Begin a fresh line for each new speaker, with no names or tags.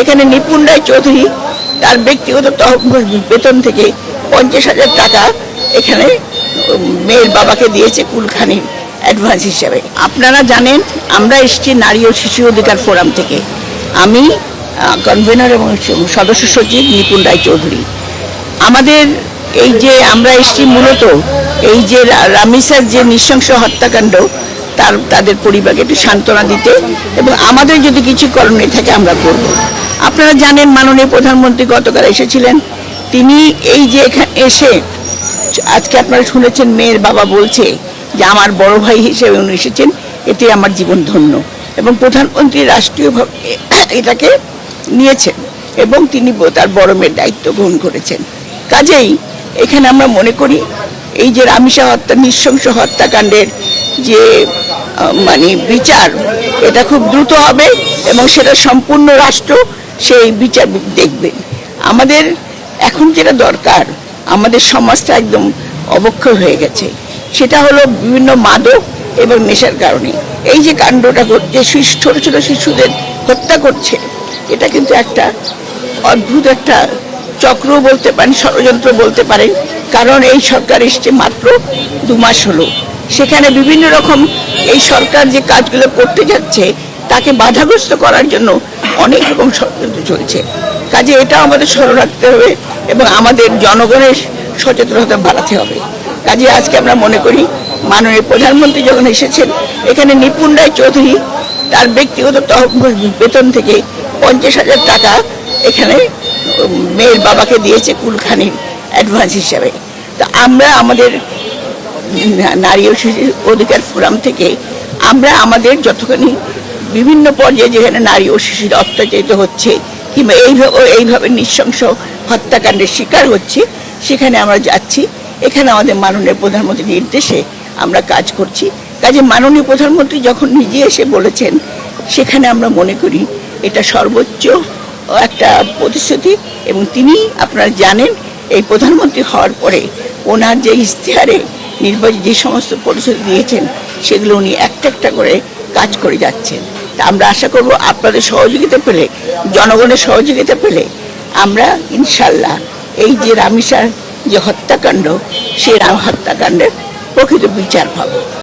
এখানে নিপুণ রায় চৌধুরী তার ব্যক্তিগত বেতন থেকে 50,000 টাকা এখানে মেয়ের বাবাকে দিয়েছে কুলখানি অ্যাডভান্স হিসেবে। আপনারা জানেন আমরা এসেছি নারী ও শিশু অধিকার ফোরাম থেকে। আমি কনভেনর এবং সদস্য সচিব নিপুণ রায় চৌধুরী। আমাদের এই যে আমরা এসেছি মূলত এই যে রামিসার যে নৃশংস হত্যাকাণ্ড তাদের পরিবারকে একটু সান্ত্বনা দিতে এবং আমাদের যদি কিছু করণীয় থাকে আমরা করব। আপনারা জানেন মাননীয় প্রধানমন্ত্রী গতকাল এসেছিলেন। তিনি এই যে এখানে এসে আজকে আপনারা শুনেছেন মেয়ের বাবা বলছে যে আমার বড় ভাই হিসেবে উনি এসেছেন, এতে আমার জীবন ধন্য। এবং প্রধানমন্ত্রী রাষ্ট্রীয়ভাবে এটাকে নিয়েছেন এবং তিনি তার বড় মেয়ের দায়িত্ব গ্রহণ করেছেন। কাজেই এখানে আমরা মনে করি এই যে রামিসা হত্যা নৃশংস হত্যাকাণ্ডের যে বিচার এটা খুব দ্রুত হবে এবং সেটা সম্পূর্ণ রাষ্ট্র সেই বিচার দেখবেন। আমাদের এখন যেটা দরকার, আমাদের সমাজটা একদম অবক্ষয় হয়ে গেছে, সেটা হলো বিভিন্ন মাদক এবং নেশার কারণে এই যে কাণ্ডটা ঘটছে, ছোট ছোট শিশুদের হত্যা করছে, এটা কিন্তু একটা অদ্ভুত একটা চক্র বলতে পারেন, ষড়যন্ত্র বলতে পারেন। কারণ এই সরকার এসছে মাত্র 2 মাস হলো, সেখানে বিভিন্ন রকম এই সরকার যে কাজগুলো করতে যাচ্ছে তাকে বাধাগ্রস্ত করার জন্য অনেক রকম ষড়যন্ত্র চলছে। কাজে এটা আমাদের স্মরণ রাখতে হবে এবং আমাদের জনগণের সচেতনতা বাড়াতে হবে। কাজে আজকে আমরা মনে করি মাননীয় প্রধানমন্ত্রী যখন এসেছেন, এখানে নিপুণ রায় চৌধুরী তার ব্যক্তিগত বেতন থেকে 50,000 টাকা এখানে মেয়ের বাবাকে দিয়েছে কুলখানি অ্যাডভান্স হিসাবে। তা আমরা আমাদের নারী ও শিশু অধিকার ফোরাম থেকে আমরা আমাদের যতখানি বিভিন্ন পর্যায়ে যেখানে নারী ও শিশুরা অত্যাচারিত হচ্ছে কিংবা এইভাবে নৃশংস হত্যাকাণ্ডের শিকার হচ্ছে সেখানে আমরা যাচ্ছি। এখানে আমাদের মাননীয় প্রধানমন্ত্রীর নির্দেশে আমরা কাজ করছি। কাজে মাননীয় প্রধানমন্ত্রী যখন নিজে এসে বলেছেন, সেখানে আমরা মনে করি এটা সর্বোচ্চ একটা প্রতিশ্রুতি। এবং তিনি আপনারা জানেন এই প্রধানমন্ত্রী হওয়ার পরে ওনার যে ইশতেহারে নির্বাচন যে সমস্ত প্রতিশ্রুতি দিয়েছেন সেগুলো উনি একটা একটা করে কাজ করে যাচ্ছেন। তা আমরা আশা করব আপনাদের সহযোগিতা পেলে, জনগণের সহযোগিতা পেলে আমরা ইনশাল্লাহ এই যে রামিসার যে হত্যাকাণ্ড, সেই হত্যাকাণ্ডের প্রকৃত বিচার পাবো।